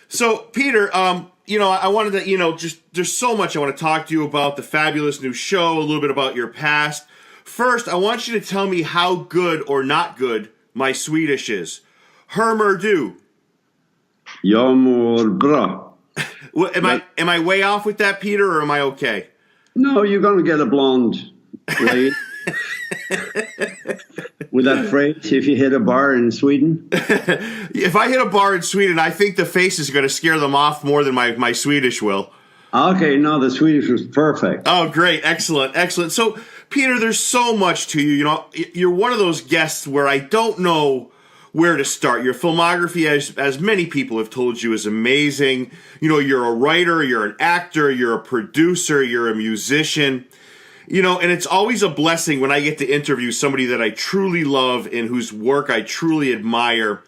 So, Peter, I wanted to, just there's so much I want to talk to you about, the fabulous new show, a little bit about your past. First, I want you to tell me how good or not good my Swedish is. Hur du? Jag mår bra. Am I way off with that, Peter, or am I okay? No, you're going to get a blonde lady. With that phrase, if you hit a bar in Sweden? If I hit a bar in Sweden, I think the face is going to scare them off more than my Swedish will. Okay, no, the Swedish was perfect. Oh, great. Excellent. So, Peter, there's so much to you. You're one of those guests where I don't know where to start. Your filmography, as many people have told you, is amazing. You're a writer, you're an actor, you're a producer, you're a musician. And it's always a blessing when I get to interview somebody that I truly love and whose work I truly admire.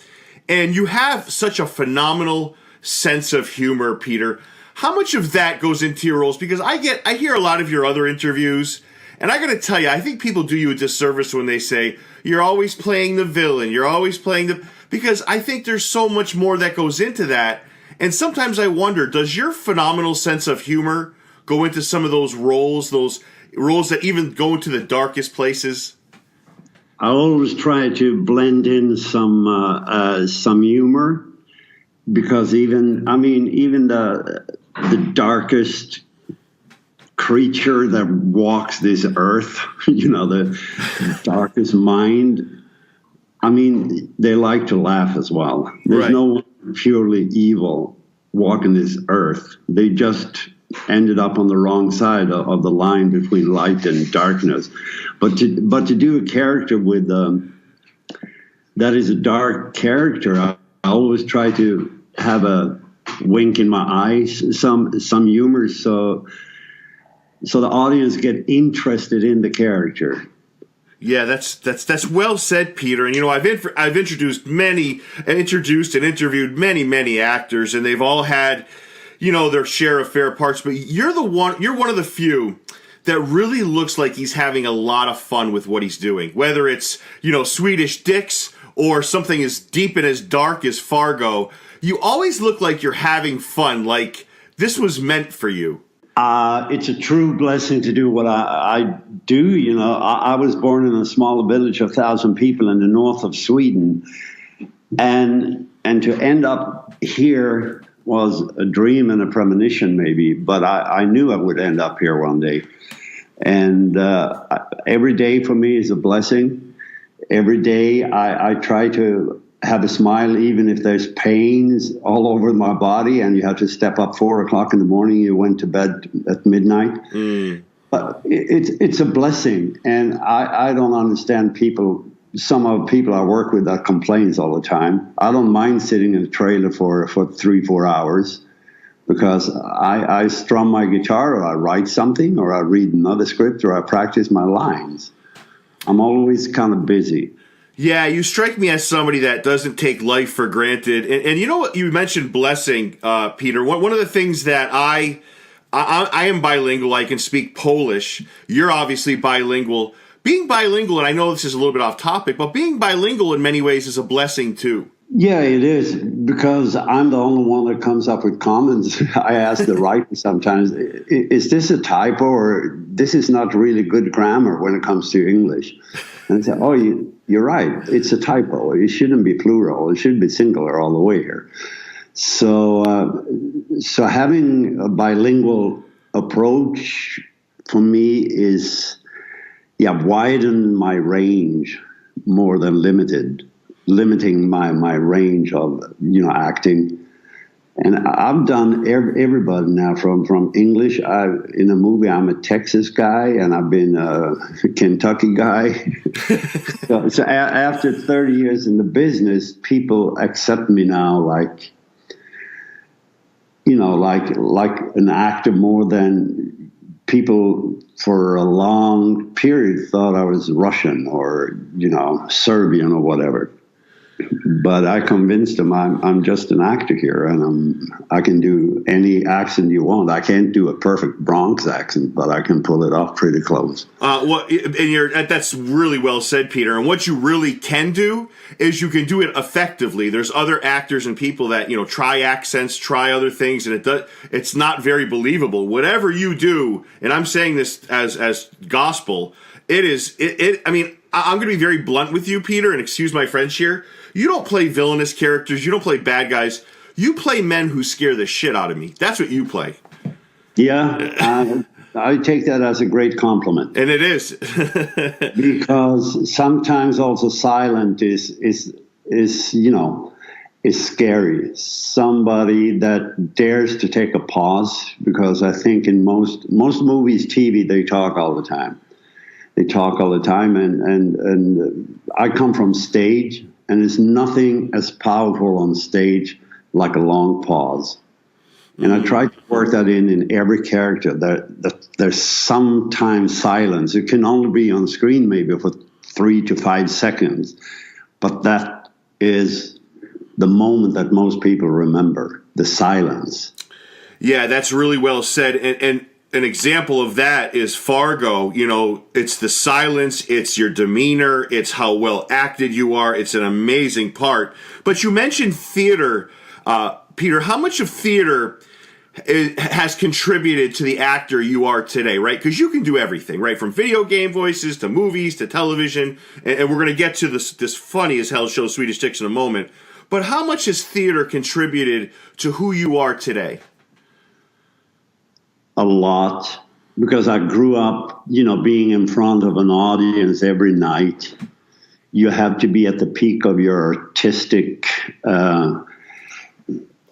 And you have such a phenomenal sense of humor, Peter. How much of that goes into your roles? Because I hear a lot of your other interviews, and I got to tell you, I think people do you a disservice when they say you're always playing the villain, you're always playing because I think there's so much more that goes into that. And sometimes I wonder, does your phenomenal sense of humor go into some of those roles that even go into the darkest places? I always try to blend in some humor, because even the darkest creature that walks this earth, the darkest mind, they like to laugh as well. There's right. No one purely evil walking this earth. They just ended up on the wrong side of the line between light and darkness. But to do a character with that is a dark character, I always try to have a wink in my eyes, some humor, so the audience get interested in the character. Yeah, that's well said, Peter. And I've introduced and interviewed many actors, and they've all had their share of fair parts, but you're one of the few that really looks like he's having a lot of fun with what he's doing, whether it's, Swedish Dicks or something as deep and as dark as Fargo. You always look like you're having fun, like this was meant for you. It's a true blessing to do what I do. I was born in a small village of 1,000 people in the north of Sweden, and to end up here was a dream and a premonition, maybe, but I knew I would end up here one day. And every day for me is a blessing. Every day I try to have a smile, even if there's pains all over my body and you have to step up 4 o'clock in the morning, you went to bed at midnight. But it's a blessing. And I don't understand some of the people I work with that complains all the time. I don't mind sitting in a trailer for 3-4 hours, because I strum my guitar, or I write something, or I read another script, or I practice my lines. I'm always kind of busy. Yeah, you strike me as somebody that doesn't take life for granted. And you know what? You mentioned blessing, Peter. One of the things that I am bilingual. I can speak Polish. You're obviously bilingual. Being bilingual, and I know this is a little bit off topic, but being bilingual in many ways is a blessing too. Yeah, it is, because I'm the only one that comes up with comments. I ask the writer sometimes, is this a typo, or this is not really good grammar when it comes to English? And I say, oh, you're right. It's a typo. It shouldn't be plural. It should be singular all the way here. So having a bilingual approach for me is, widen my range more than limiting my range of acting. And I've done everybody now from English. In a movie, I'm a Texas guy, and I've been a Kentucky guy. so after 30 years in the business, people accept me now like an actor more than people for a long period thought I was Russian or, Serbian or whatever. But I convinced them I'm just an actor here, and I can do any accent you want. I can't do a perfect Bronx accent, but I can pull it off pretty close. That's really well said, Peter. And what you really can do is you can do it effectively. There's other actors and people that try accents, try other things, and it's not very believable. Whatever you do, and I'm saying this as gospel, it is. I mean, I'm going to be very blunt with you, Peter, and excuse my French here. You don't play villainous characters. You don't play bad guys. You play men who scare the shit out of me. That's what you play. Yeah, I take that as a great compliment. And it is. Because sometimes also silent is scary. Somebody that dares to take a pause, because I think in most movies, TV, they talk all the time. And I come from stage. And there's nothing as powerful on stage like a long pause. And I try to work that in every character. There's sometimes silence. It can only be on screen maybe for 3 to 5 seconds. But that is the moment that most people remember, the silence. Yeah, that's really well said. And an example of that is Fargo. It's the silence, it's your demeanor, it's how well acted you are. It's an amazing part. But you mentioned theater, Peter. How much of theater has contributed to the actor you are today, right? Because you can do everything, right? From video game voices to movies to television. And we're going to get to this funny as hell show, Swedish Chicks, in a moment. But how much has theater contributed to who you are today? A lot, because I grew up, being in front of an audience every night. You have to be at the peak of your artistic, at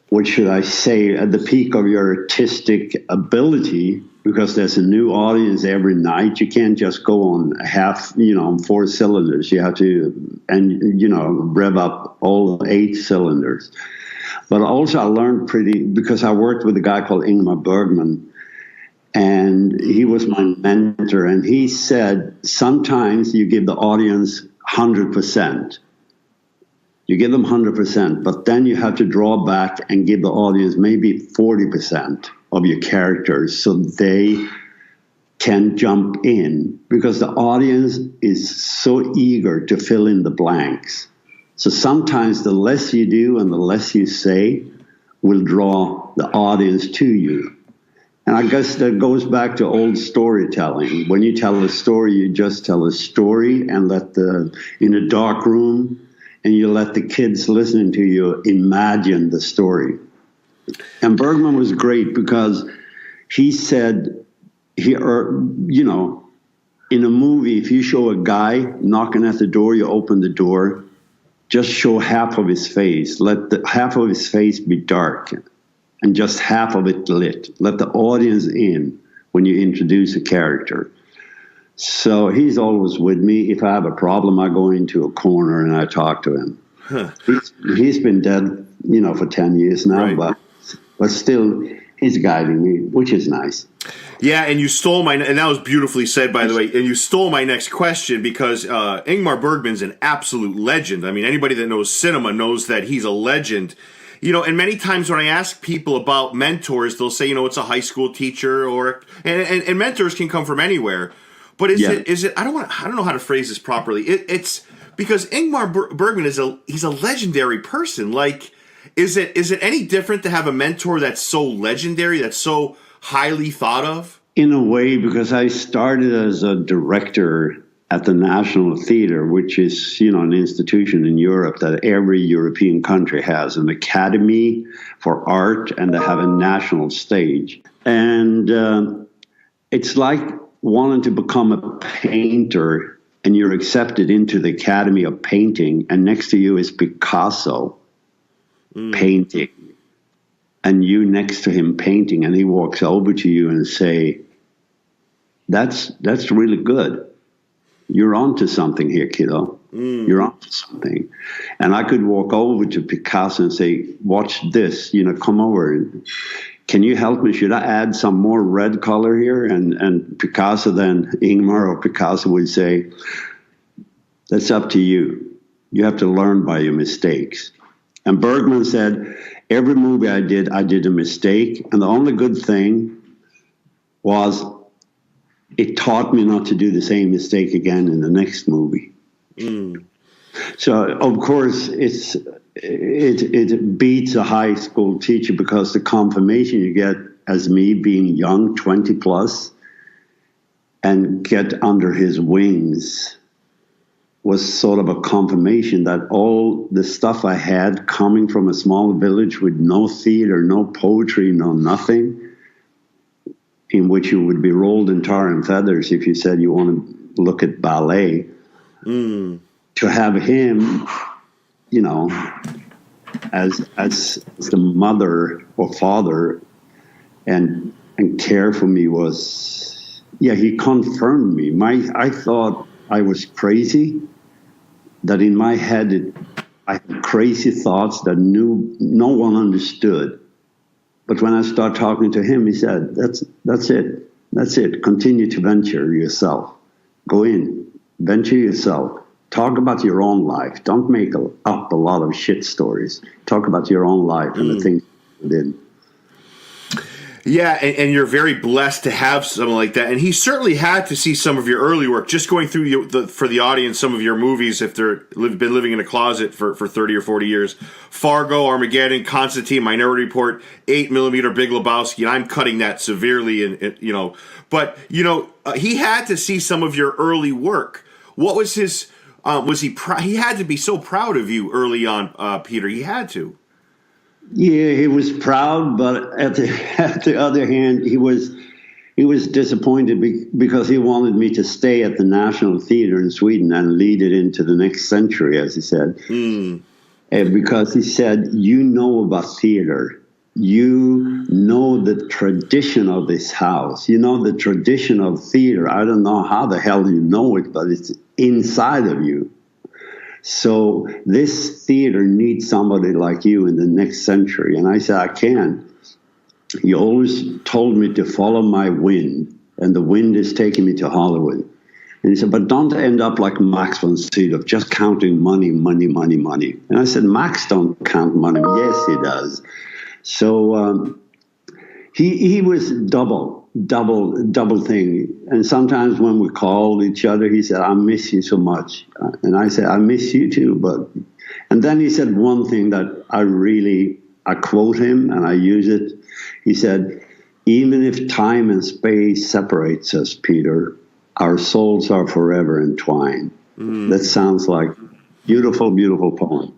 the peak of your artistic ability, because there's a new audience every night. You can't just go on on 4 cylinders. You have to, rev up all 8 cylinders. But also I learned because I worked with a guy called Ingmar Bergman, and he was my mentor, and he said, sometimes you give the audience 100%. You give them 100%, but then you have to draw back and give the audience maybe 40% of your characters so they can jump in, because the audience is so eager to fill in the blanks. So sometimes the less you do and the less you say will draw the audience to you. And I guess that goes back to old storytelling. When you tell a story, you just tell a story and in a dark room, and you let the kids listening to you imagine the story. And Bergman was great because he said, in a movie, if you show a guy knocking at the door, you open the door, just show half of his face. Let half of his face be dark and just half of it lit. Let the audience in when you introduce a character. So he's always with me. If I have a problem, I go into a corner and I talk to him. Huh. He's been dead, for 10 years now, right. but still he's guiding me, which is nice. Yeah, and you stole and that was beautifully said, by the way, and you stole my next question, because Ingmar Bergman's an absolute legend. I mean, anybody that knows cinema knows that he's a legend. And many times when I ask people about mentors, they'll say, it's a high school teacher, and mentors can come from anywhere. But is it? I don't know how to phrase this properly. It's because Ingmar Bergman he's a legendary person. Like, is it any different to have a mentor that's so legendary, that's so highly thought of? In a way, because I started as a director at the National Theatre, which is, an institution in Europe that every European country has an academy for art, and they have a national stage. And it's like wanting to become a painter, and you're accepted into the Academy of Painting, and next to you is Picasso painting, and you next to him painting, and he walks over to you and say, that's really good. You're onto something here, kiddo. You're onto something. And I could walk over to Picasso and say, watch this, come over. Can you help me? Should I add some more red color here? And Picasso then, Ingmar or Picasso would say, that's up to you. You have to learn by your mistakes. And Bergman said, every movie I did a mistake. And the only good thing was it taught me not to do the same mistake again in the next movie. So, of course, it beats a high school teacher, because the confirmation you get as me being young, 20 plus, and get under his wings was sort of a confirmation that all the stuff I had coming from a small village with no theater, no poetry, no nothing, in which you would be rolled in tar and feathers if you said you want to look at ballet. To have him, as the mother or father and care for me was, he confirmed me. I thought I was crazy, that in my head I had crazy thoughts that no one understood. But when I started talking to him, he said, that's it. Continue to venture yourself. Go in, venture yourself. Talk about your own life. Don't make up a lot of shit stories. Talk about your own life and the things you did. Yeah, and you're very blessed to have someone like that. And he certainly had to see some of your early work. Just going through for the audience, some of your movies, if they're been living in a closet for 30 or 40 years. Fargo, Armageddon, Constantine, Minority Report, 8mm, Big Lebowski. And I'm cutting that severely, But, he had to see some of your early work. What was his... was he he had to be so proud of you early on, Peter. He had to. Yeah, he was proud, but at the other hand, he was disappointed because he wanted me to stay at the National Theatre in Sweden and lead it into the next century, as he said. Because he said, you know about theater. You know the tradition of this house. You know the tradition of theater. I don't know how the hell you know it, but it's inside of you. So this theater needs somebody like you in the next century. And I said, I can. You always told me to follow my wind, and the wind is taking me to Hollywood. And he said, but don't end up like Max von Sydow, just counting money. And I said, Max don't count money. Yes, he does. So he was double thing. And sometimes when we called each other, he said, I miss you so much. And I said, I miss you too. And then he said one thing that I quote him and I use it. He said, even if time and space separates us, Peter, our souls are forever entwined. That sounds like beautiful, beautiful poem.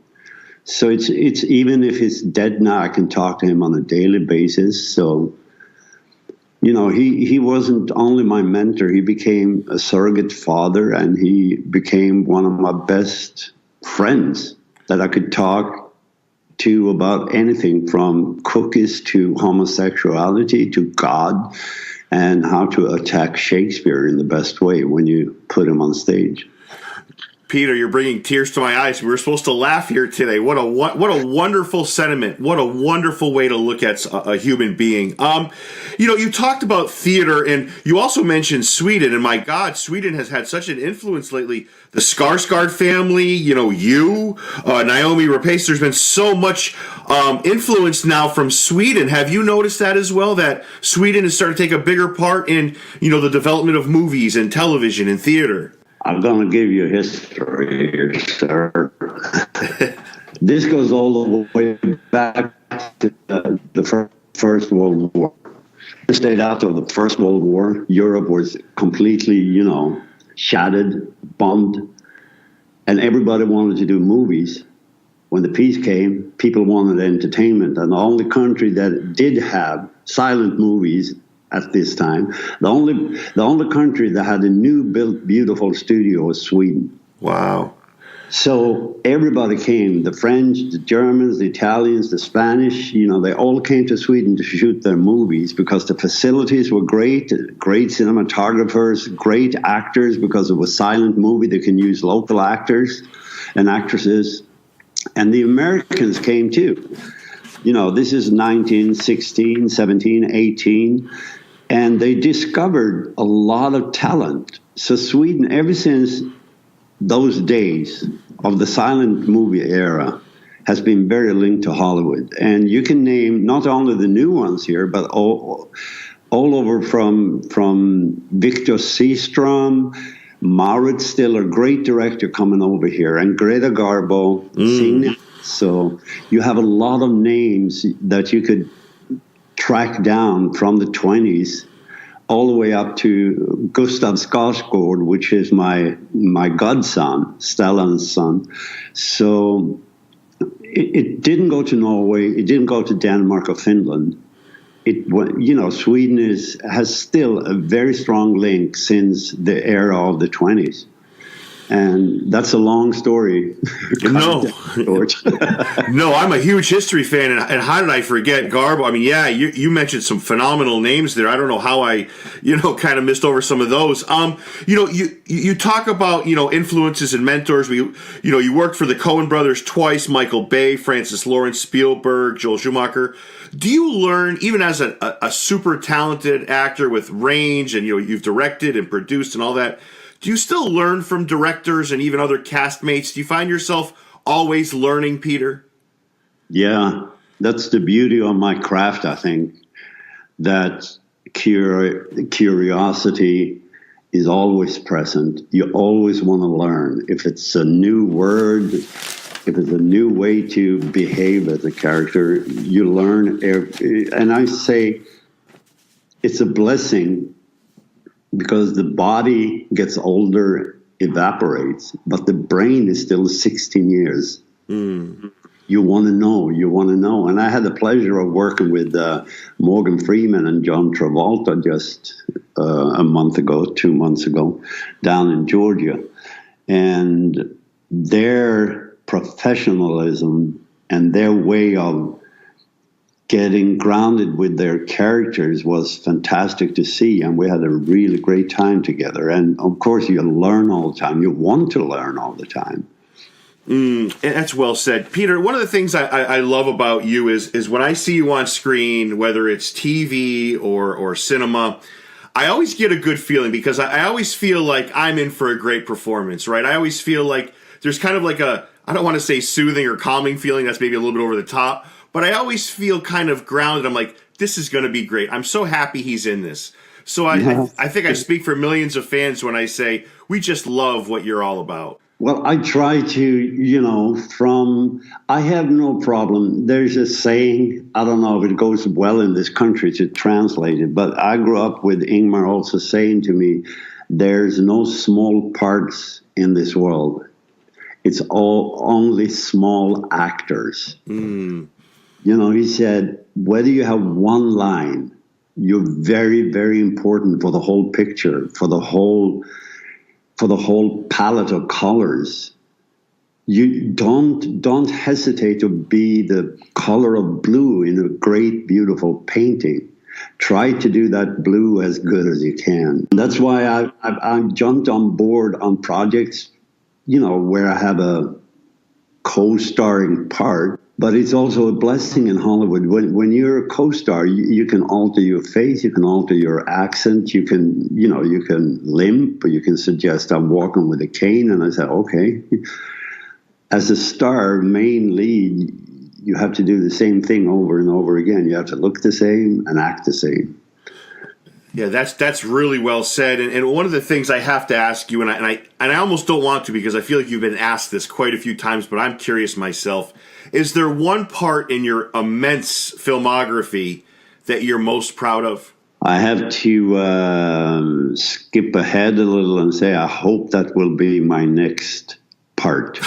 So it's even if he's dead now, I can talk to him on a daily basis. So, he wasn't only my mentor, he became a surrogate father, and he became one of my best friends that I could talk to about anything from cookies to homosexuality to God and how to attack Shakespeare in the best way when you put him on stage. Peter, you're bringing tears to my eyes. We were supposed to laugh here today. What a wonderful sentiment. What a wonderful way to look at a human being. You talked about theater, and you also mentioned Sweden. And my God, Sweden has had such an influence lately. The Skarsgård family, Naomi Rapace. There's been so much influence now from Sweden. Have you noticed that as well? That Sweden has started to take a bigger part in, the development of movies and television and theater. I'm going to give you history here, sir. This goes all the way back to the First World War. The state after the First World War, Europe was completely, shattered, bombed, and everybody wanted to do movies. When the peace came, people wanted entertainment, and the only country that did have silent movies at this time, the only country that had a new built beautiful studio was Sweden. Wow. So everybody came, the French, the Germans, the Italians, the Spanish, they all came to Sweden to shoot their movies because the facilities were great cinematographers, great actors, because it was silent movie. They can use local actors and actresses. And the Americans came too. This is 1916, 17, 18, and they discovered a lot of talent. So Sweden, ever since those days of the silent movie era, has been very linked to Hollywood. And you can name not only the new ones here, but all over from Victor Seastrom, Maurits Stiller, great director coming over here, and Greta Garbo. So you have a lot of names that you could track down from the 20s all the way up to Gustav Skarsgård, which is my godson, Stellan's son. So it didn't go to Norway, it didn't go to Denmark or Finland. Sweden has still a very strong link since the era of the 20s. And that's a long story. No, I'm a huge history fan, and how did I forget Garbo? I mean, yeah, you mentioned some phenomenal names there. I don't know how I, kind of missed over some of those. You talk about influences and mentors. You worked for the Coen brothers twice: Michael Bay, Francis Lawrence, Spielberg, Joel Schumacher. Do you learn, even as a super talented actor with range, and you've directed and produced and all that? Do you still learn from directors and even other castmates? Do you find yourself always learning, Peter? Yeah, that's the beauty of my craft, I think, that curiosity is always present. You always want to learn. If it's a new word, if it's a new way to behave as a character, you learn. And I say it's a blessing, because the body gets older, evaporates, but the brain is still 16 years. Mm. You want to know. And I had the pleasure of working with Morgan Freeman and John Travolta just 2 months ago, down in Georgia. And their professionalism and their way of getting grounded with their characters was fantastic to see, and we had a really great time together. And of course, you learn all the time. You want to learn all the time. That's well said, Peter. One of the things I love about you is when I see you on screen, whether it's TV or cinema, I always get a good feeling, because I always feel like I'm in for a great performance, right? I always feel like there's kind of like I don't want to say soothing or calming feeling. That's maybe a little bit over the top. But I always feel kind of grounded. I'm like, this is going to be great. I'm so happy he's in this. So I think I speak for millions of fans when I say, we just love what you're all about. Well, I try to, I have no problem. There's a saying, I don't know if it goes well in this country to translate it, but I grew up with Ingmar also saying to me, there's no small parts in this world. It's only small actors. Mm. He said, whether you have one line, you're very, very important for the whole picture, for the whole palette of colors. You don't hesitate to be the color of blue in a great, beautiful painting. Try to do that blue as good as you can. That's why I've jumped on board on projects, where I have a co-starring part. But it's also a blessing in Hollywood. When you're a co-star, you can alter your face, you can alter your accent, you can limp, or you can suggest I'm walking with a cane, and I say, okay. As a star, main lead, you have to do the same thing over and over again. You have to look the same and act the same. Yeah, that's really well said. And one of the things I have to ask you, and I almost don't want to because I feel like you've been asked this quite a few times, but I'm curious myself. Is there one part in your immense filmography that you're most proud of? I have to skip ahead a little and say I hope that will be my next part.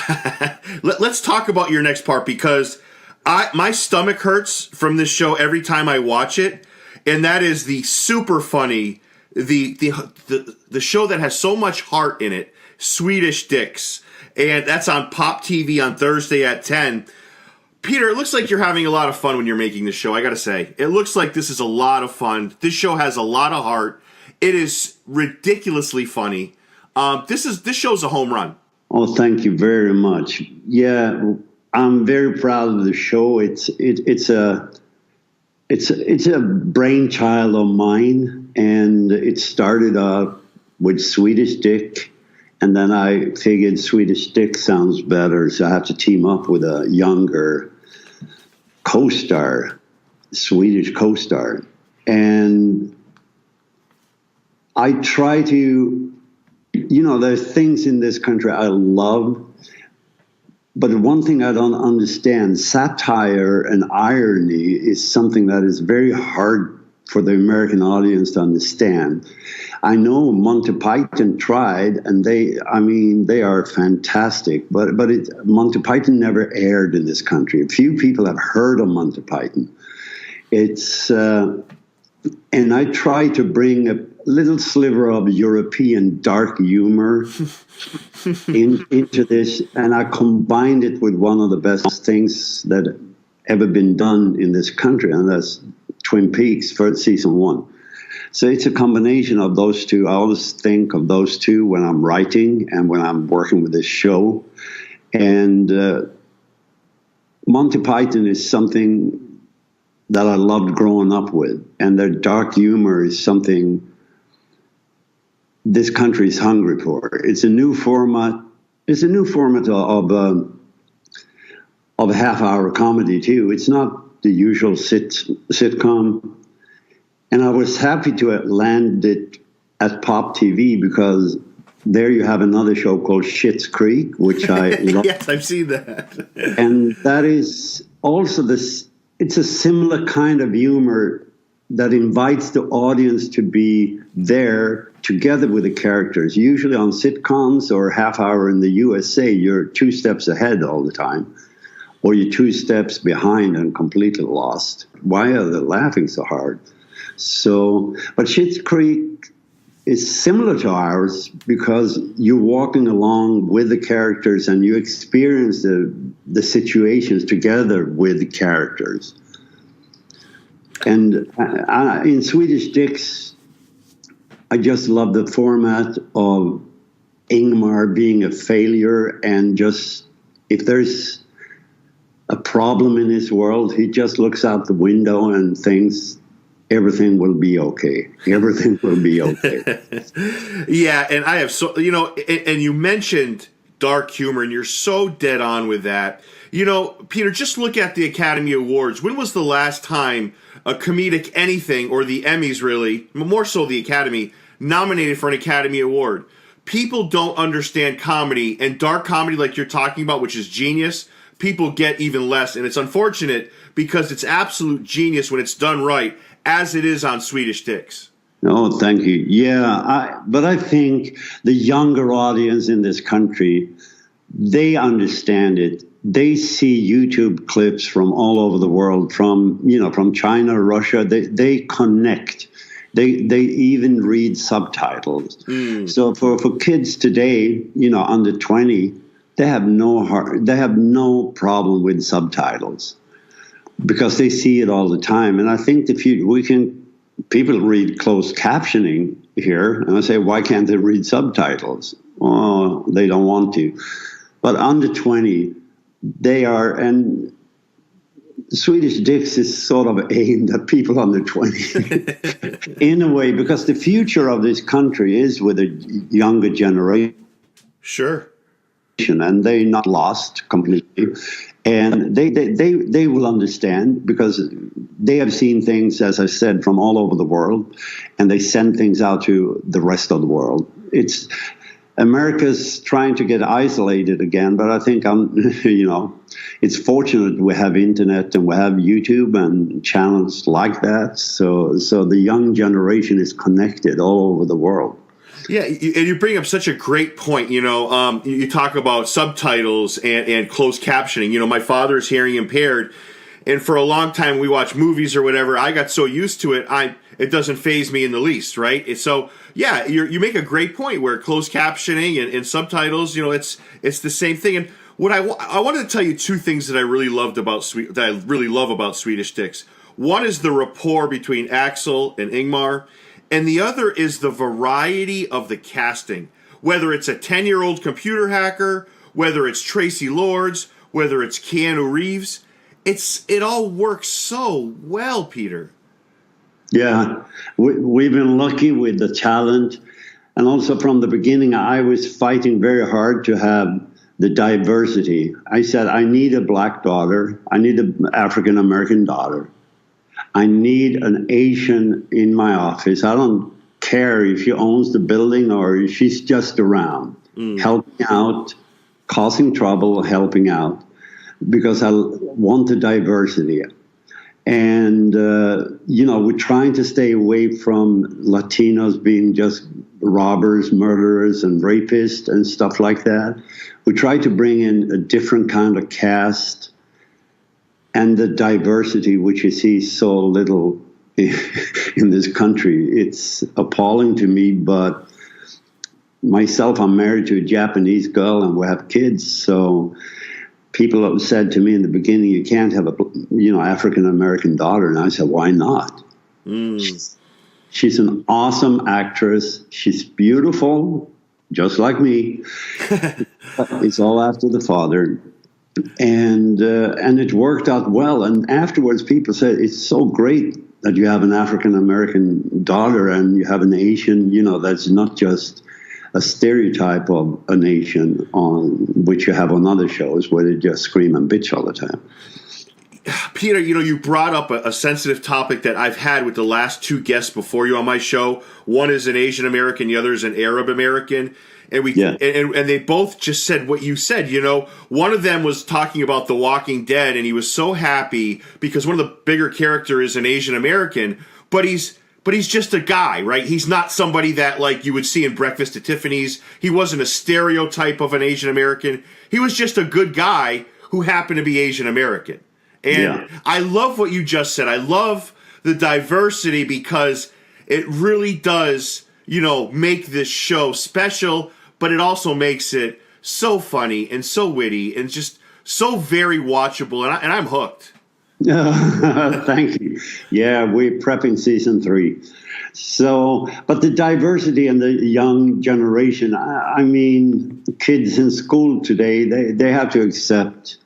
Let's talk about your next part, because my stomach hurts from this show every time I watch it. And that is the super funny, the show that has so much heart in it, Swedish Dicks. And that's on Pop TV on Thursday at 10. Peter, it looks like you're having a lot of fun when you're making this show, I gotta say. It looks like this is a lot of fun. This show has a lot of heart. It is ridiculously funny. This show's a home run. Oh, thank you very much. Yeah, I'm very proud of the show. It's a brainchild of mine, and it started out with Swedish Dick, and then I figured Swedish Dick sounds better, so I have to team up with a younger co-star, Swedish co-star. And I try to, there's things in this country I love, but one thing I don't understand, satire and irony is something that is very hard for the American audience to understand. I know Monty Python tried, and they are fantastic, but Monty Python never aired in this country. A few people have heard of Monty Python. And I try to bring a little sliver of European dark humor into this, and I combined it with one of the best things that ever been done in this country, and that's Twin Peaks for season 1. So it's a combination of those two. I always think of those two when I'm writing and when I'm working with this show. And Monty Python is something that I loved growing up with, and their dark humor is something this country is hungry for. It's a new format. It's a new format of a half-hour comedy too. It's not the usual sitcom. And I was happy to land it at Pop TV, because there you have another show called Schitt's Creek, which I love. Yes, I've seen that. And that is also it's a similar kind of humor that invites the audience to be there together with the characters. Usually on sitcoms or half hour in the USA, you're 2 steps ahead all the time, or you're 2 steps behind and completely lost. Why are they laughing so hard? But Schitt's Creek is similar to ours because you're walking along with the characters and you experience the situations together with the characters. And in Swedish Dicks, I just love the format of Ingmar being a failure, and just if there's a problem in his world, he just looks out the window and thinks everything will be okay. Everything will be okay. Yeah, and I have and you mentioned dark humor, and you're so dead on with that. Peter, just look at the Academy Awards. When was the last time a comedic anything, or the Emmys really, more so the Academy, nominated for an Academy Award? People don't understand comedy, and dark comedy like you're talking about, which is genius, people get even less. And it's unfortunate because it's absolute genius when it's done right, as it is on Swedish Dicks. Oh, thank you. Yeah, but I think the younger audience in this country, they understand it. They see YouTube clips from all over the world, from China, Russia. They connect. They even read subtitles. So for kids today, under 20, they have no problem with subtitles, because they see it all the time. And I think people read closed captioning here, and I say, why can't they read subtitles? Oh, they don't want to. But under 20, they are, and Swedish Dicks is sort of aimed at people under 20 in a way, because the future of this country is with a younger generation. Sure. and they're not lost completely. And they will understand because they have seen things, as I said, from all over the world, and they send things out to the rest of the world. America's trying to get isolated again, but I think it's fortunate we have internet and we have YouTube and channels like that. So the young generation is connected all over the world. Yeah, and you bring up such a great point. You talk about subtitles and closed captioning. My father is hearing impaired, and for a long time we watch movies or whatever. I got so used to it, it doesn't faze me in the least, right? So yeah, you make a great point where closed captioning and subtitles, it's the same thing. And what I wanted to tell you two things that I really love about Swedish Dicks. One is the rapport between Axel and Ingmar. And the other is the variety of the casting. Whether it's a 10-year-old computer hacker, whether it's Tracy Lords, whether it's Keanu Reeves, it all works so well, Peter. Yeah, we've been lucky with the talent. And also from the beginning, I was fighting very hard to have the diversity. I said, I need a black daughter. I need an African-American daughter. I need an Asian in my office. I don't care if she owns the building or if she's just around, helping out, causing trouble, helping out, because I want the diversity. And, we're trying to stay away from Latinos being just robbers, murderers, and rapists and stuff like that. We try to bring in a different kind of cast. And the diversity, which you see so little in this country, it's appalling to me. But myself, I'm married to a Japanese girl, and we have kids. So people have said to me in the beginning, "You can't have a African American daughter," and I said, "Why not?" She's an awesome actress. She's beautiful, just like me. It's all after the father. And it worked out well. And afterwards, people said, it's so great that you have an African-American daughter and you have an Asian, that's not just a stereotype of a nation on which you have on other shows where they just scream and bitch all the time. Peter, you brought up a sensitive topic that I've had with the last two guests before you on my show. One is an Asian American, the other is an Arab American. And and they both just said what you said. One of them was talking about The Walking Dead, and he was so happy because one of the bigger characters is an Asian American, but he's just a guy, right? He's not somebody that like you would see in Breakfast at Tiffany's. He wasn't a stereotype of an Asian American. He was just a good guy who happened to be Asian American. And I love what you just said. I love the diversity because it really does, make this show special. But it also makes it so funny and so witty and just so very watchable. And I'm hooked. Thank you. Yeah, we're prepping season 3. So, but the diversity and the young generation, I mean, kids in school today, they have to accept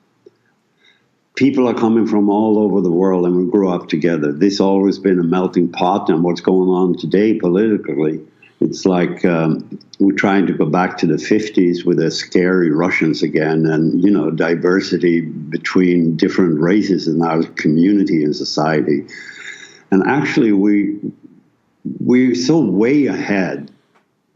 people are coming from all over the world and we grew up together. This always been a melting pot, and what's going on today politically. It's like we're trying to go back to the 50s with the scary Russians again, and, diversity between different races in our community and society. And actually, we're so way ahead.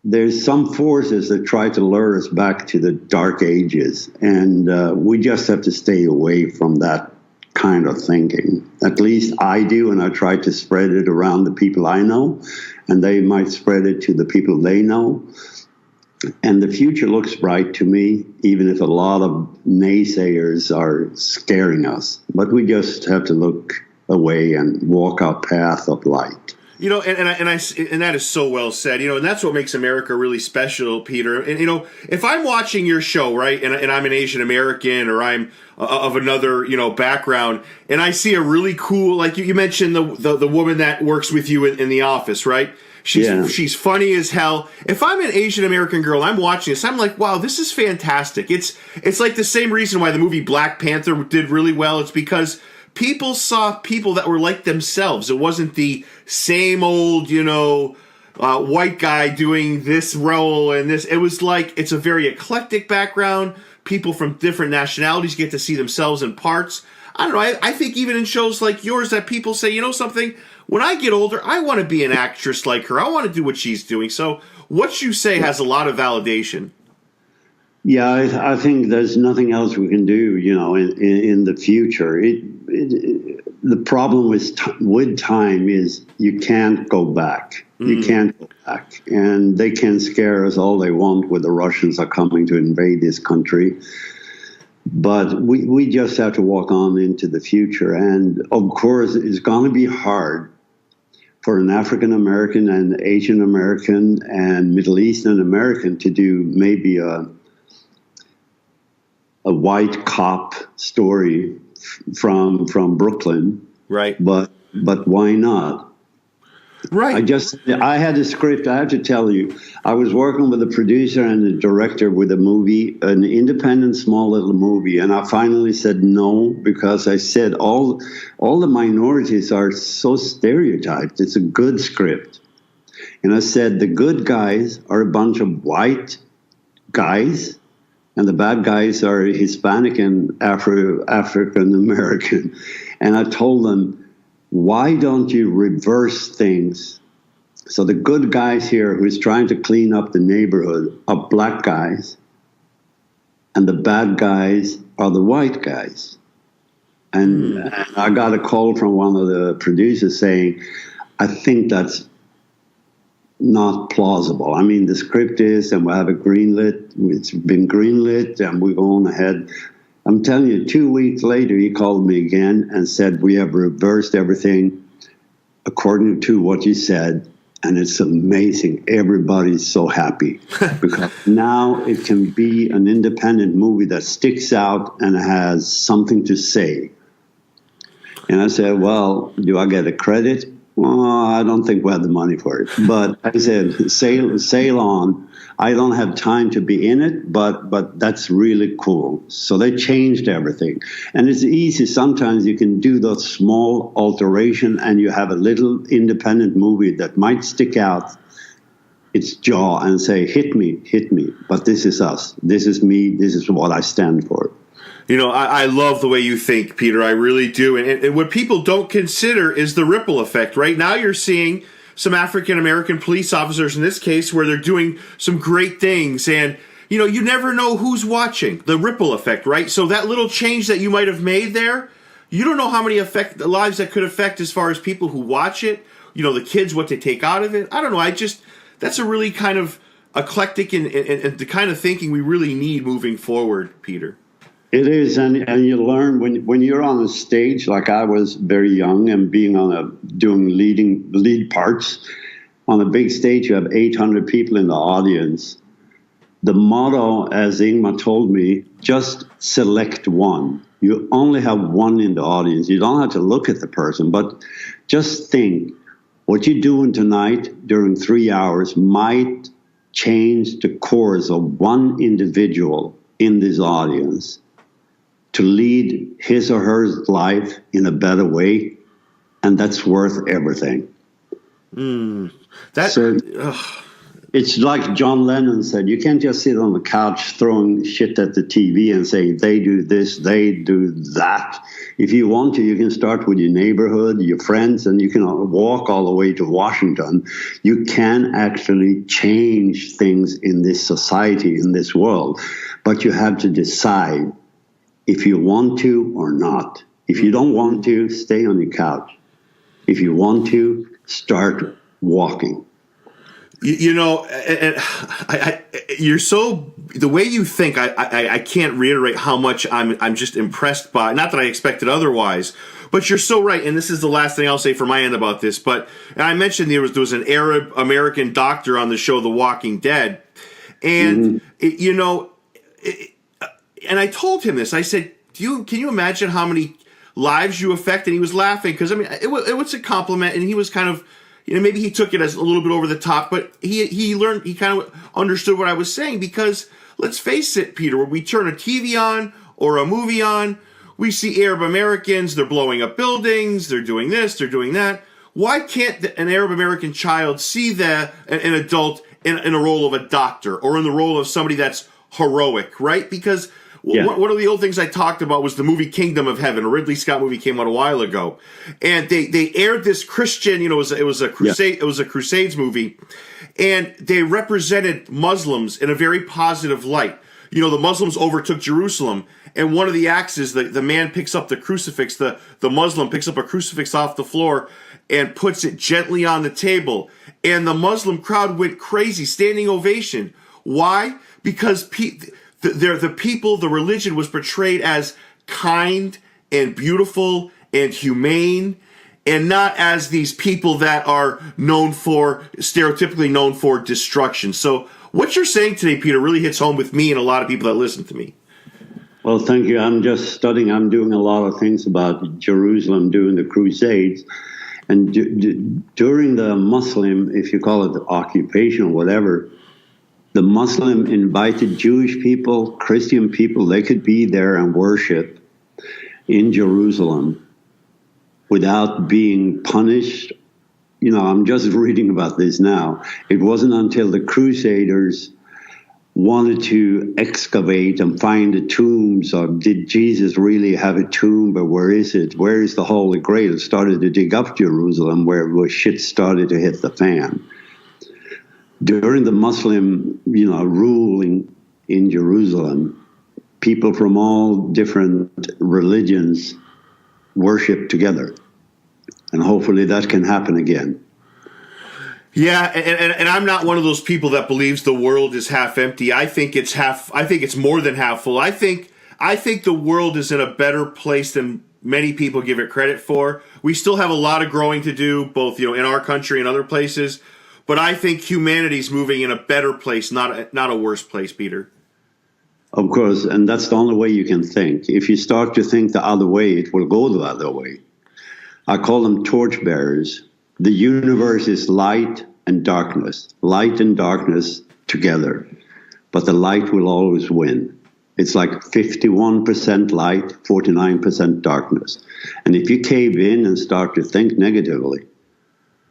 There's some forces that try to lure us back to the dark ages, and we just have to stay away from that kind of thinking. At least I do, and I try to spread it around the people I know, and they might spread it to the people they know. And the future looks bright to me, even if a lot of naysayers are scaring us. But we just have to look away and walk our path of light. And that is so well said. And that's what makes America really special, Peter. And if I'm watching your show, right, and I'm an Asian American or I'm of another background, and I see a really cool, like you mentioned the woman that works with you in the office, right? She's funny as hell. If I'm an Asian American girl, I'm watching this, I'm like, wow, this is fantastic. It's like the same reason why the movie Black Panther did really well. It's because people saw people that were like themselves. It wasn't the same old, white guy doing this role and this. It was like, it's a very eclectic background. People from different nationalities get to see themselves in parts. I don't know. I think even in shows like yours that people say, you know something, when I get older, I want to be an actress like her. I want to do what she's doing. So what you say has a lot of validation. Yeah, I think there's nothing else we can do, in the future. The problem with time is you can't go back. You can't go back. And they can scare us all they want with the Russians are coming to invade this country. But we just have to walk on into the future. And of course, it's going to be hard for an African American and Asian American and Middle Eastern American to do maybe a white cop story from Brooklyn. Right. But why not? Right. I had a script. I have to tell you, I was working with a producer and a director with a movie, an independent small little movie, and I finally said no because I said all the minorities are so stereotyped. It's a good script, and I said the good guys are a bunch of white guys, and the bad guys are Hispanic and African American, and I told them, why don't you reverse things? So the good guys here who's trying to clean up the neighborhood are black guys, and the bad guys are the white guys. And I got a call from one of the producers saying, I think that's not plausible. I mean, the script is, and we'll have it greenlit. It's been greenlit, and we're going ahead. I'm telling you, 2 weeks later, he called me again and said, we have reversed everything according to what you said. And it's amazing. Everybody's so happy because now it can be an independent movie that sticks out and has something to say. And I said, well, do I get a credit? Well, I don't think we have the money for it. But I said, sail on. I don't have time to be in it, but that's really cool. So they changed everything. And it's easy. Sometimes you can do those small alteration and you have a little independent movie that might stick out its jaw and say, hit me. But this is us. This is me. This is what I stand for. You know, I love the way you think, Peter. I really do. And what people don't consider is the ripple effect. Right now you're seeing some African-American police officers in this case where they're doing some great things. And, you know, you never know who's watching. The ripple effect, right? So that little change that you might have made there, you don't know how many lives that could affect as far as people who watch it, you know, the kids, what they take out of it. I don't know. That's a really kind of eclectic and the kind of thinking we really need moving forward, Peter. It is, and you learn when you're on a stage, like I was very young and being doing lead parts on a big stage. You have 800 people in the audience. The motto, as Ingmar told me, just select one. You only have one in the audience. You don't have to look at the person, but just think what you're doing tonight during 3 hours might change the course of one individual in this audience to lead his or her life in a better way, and that's worth everything. It's like John Lennon said, you can't just sit on the couch throwing shit at the TV and say, they do this, they do that. If you want to, you can start with your neighborhood, your friends, and you can walk all the way to Washington. You can actually change things in this society, in this world, but you have to decide if you want to or not. If you don't want to, stay on your couch. If you want to, start walking. You know, you're so, the way you think, I can't reiterate how much I'm just impressed by, not that I expected otherwise, but you're so right. And this is the last thing I'll say for my end about this. But I mentioned there was an Arab American doctor on the show, The Walking Dead. And, you know, and I told him this. I said, can you imagine how many lives you affect? And he was laughing because, I mean, it was a compliment, and he was kind of, you know, maybe he took it as a little bit over the top, but he kind of understood what I was saying because, let's face it, Peter, when we turn a TV on or a movie on, we see Arab Americans, they're blowing up buildings, they're doing this, they're doing that. why can't an Arab American child see an adult in a role of a doctor or in the role of somebody that's heroic, right? Because one of the old things I talked about was the movie Kingdom of Heaven. A Ridley Scott movie came out a while ago, and they aired this Christian, it was a crusade, it was a Crusades movie, and they represented Muslims in a very positive light. The Muslims overtook Jerusalem, and one of the acts is the man picks up the crucifix, the Muslim picks up a crucifix off the floor and puts it gently on the table, and the Muslim crowd went crazy, standing ovation. Why? Because the religion was portrayed as kind and beautiful and humane, and not as these people that are stereotypically known for destruction. So what you're saying today, Peter, really hits home with me and a lot of people that listen to me. Well, thank you. I'm just studying. I'm doing a lot of things about Jerusalem during the Crusades. And during the Muslim, if you call it occupation or whatever, the Muslim invited Jewish people, Christian people, they could be there and worship in Jerusalem without being punished. I'm just reading about this now. It wasn't until the Crusaders wanted to excavate and find the tombs of, did Jesus really have a tomb, or where is it? Where is the Holy Grail? Started to dig up Jerusalem, where shit started to hit the fan. During the Muslim, rule in Jerusalem, people from all different religions worship together. And hopefully that can happen again. Yeah, and I'm not one of those people that believes the world is half empty. I think it's more than half full. I think the world is in a better place than many people give it credit for. We still have a lot of growing to do, both in our country and other places. But I think humanity's moving in a better place, not a worse place, Peter. Of course, and that's the only way you can think. If you start to think the other way, it will go the other way. I call them torchbearers. The universe is light and darkness together. But the light will always win. It's like 51% light, 49% darkness. And if you cave in and start to think negatively,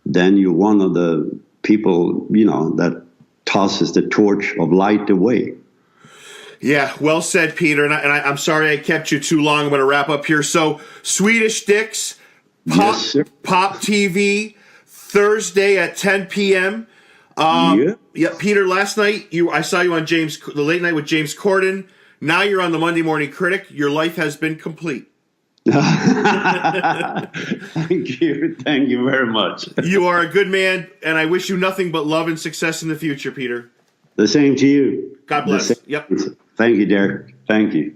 then you're one of the people, that tosses the torch of light away. Yeah, well said, Peter. And I'm sorry I kept you too long. I'm going to wrap up here. So, Swedish Dicks, Pop TV, Thursday at 10 p.m. Yeah, Peter, last night I saw you on the Late Night with James Corden. Now you're on the Monday Morning Critic. Your life has been complete. Thank you very much. You are a good man, and I wish you nothing but love and success in the future, Peter. The same to you. God bless. Yep. Thank you, Derek. Thank you.